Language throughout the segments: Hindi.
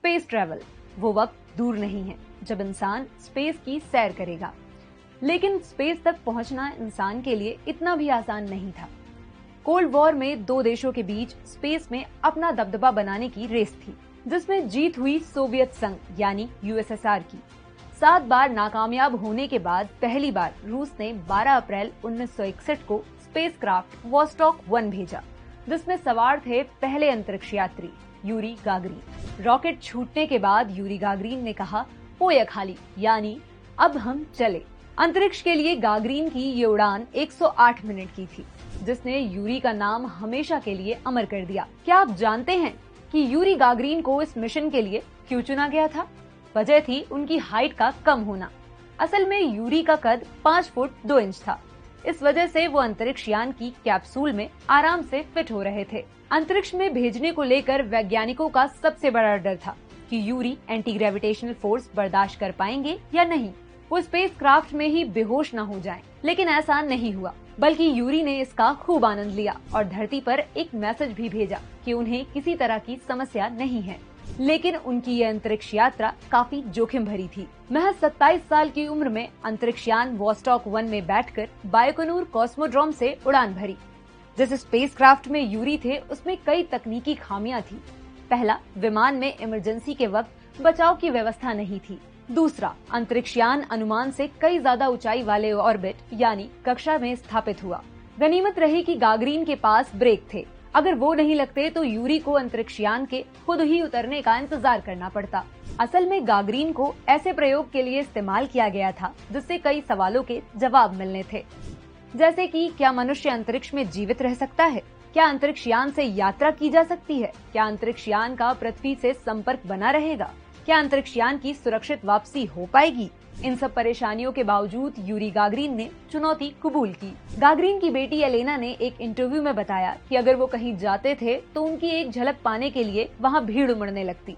स्पेस ट्रैवल, वो वक्त दूर नहीं है जब इंसान स्पेस की सैर करेगा। लेकिन स्पेस तक पहुंचना इंसान के लिए इतना भी आसान नहीं था। कोल्ड वॉर में दो देशों के बीच स्पेस में अपना दबदबा बनाने की रेस थी, जिसमें जीत हुई सोवियत संघ यानी यूएसएसआर की। 7 बार नाकामयाब होने के बाद पहली बार रूस ने 12 अप्रैल 1961 को स्पेसक्राफ्ट वोस्टॉक 1 भेजा, जिसमें सवार थे पहले अंतरिक्ष यात्री यूरी गागरिन। रॉकेट छूटने के बाद यूरी गागरिन ने कहा, पोया खाली, यानी अब हम चले। अंतरिक्ष के लिए गागरिन की ये उड़ान 108 मिनट की थी, जिसने यूरी का नाम हमेशा के लिए अमर कर दिया। क्या आप जानते हैं कि यूरी गागरिन को इस मिशन के लिए क्यों चुना गया था? वजह थी उनकी हाइट का कम होना। असल में यूरी का कद 5 फुट 2 इंच था। इस वजह से वो अंतरिक्ष यान की कैप्सूल में आराम से फिट हो रहे थे। अंतरिक्ष में भेजने को लेकर वैज्ञानिकों का सबसे बड़ा डर था कि यूरी एंटी ग्रेविटेशनल फोर्स बर्दाश्त कर पाएंगे या नहीं, वो स्पेसक्राफ्ट में ही बेहोश न हो जाएं। लेकिन ऐसा नहीं हुआ, बल्कि यूरी ने इसका खूब आनंद लिया और धरती पर एक मैसेज भी भेजा कि उन्हें किसी तरह की समस्या नहीं है। लेकिन उनकी ये अंतरिक्ष यात्रा काफी जोखिम भरी थी। महज 27 साल की उम्र में अंतरिक्ष यान वोस्टॉक 1 में बैठकर बाइकोनूर कॉस्मोड्रोम से उड़ान भरी। जिस स्पेसक्राफ्ट में यूरी थे उसमें कई तकनीकी खामियां थी। पहला, विमान में इमरजेंसी के वक्त बचाव की व्यवस्था नहीं थी। दूसरा, अंतरिक्ष यान अनुमान से कई ज्यादा ऊंचाई वाले ऑर्बिट यानी कक्षा में स्थापित हुआ। गनीमत रही कि गागरिन के पास ब्रेक थे। अगर वो नहीं लगते तो यूरी को अंतरिक्ष यान के खुद ही उतरने का इंतजार करना पड़ता। असल में गागरिन को ऐसे प्रयोग के लिए इस्तेमाल किया गया था जिससे कई सवालों के जवाब मिलने थे, जैसे कि क्या मनुष्य अंतरिक्ष में जीवित रह सकता है? क्या अंतरिक्ष यान से यात्रा की जा सकती है? क्या अंतरिक्ष यान का पृथ्वी से संपर्क बना रहेगा? क्या अंतरिक्ष यान की सुरक्षित वापसी हो पाएगी? इन सब परेशानियों के बावजूद यूरी गागरिन ने चुनौती कबूल की। गागरिन की बेटी एलेना ने एक इंटरव्यू में बताया कि अगर वो कहीं जाते थे तो उनकी एक झलक पाने के लिए वहाँ भीड़ उमड़ने लगती।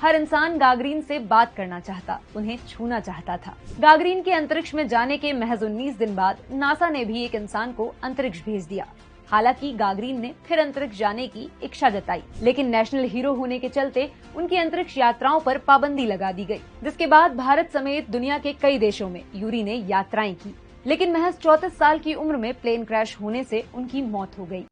हर इंसान गागरिन से बात करना चाहता, उन्हें छूना चाहता था। गागरिन के अंतरिक्ष में जाने के महज 19 दिन बाद नासा ने भी एक इंसान को अंतरिक्ष भेज दिया। हालांकि गागरिन ने फिर अंतरिक्ष जाने की इच्छा जताई, लेकिन नेशनल हीरो होने के चलते उनकी अंतरिक्ष यात्राओं पर पाबंदी लगा दी गई, जिसके बाद भारत समेत दुनिया के कई देशों में यूरी ने यात्राएं की। लेकिन महज 34 साल की उम्र में प्लेन क्रैश होने से उनकी मौत हो गई।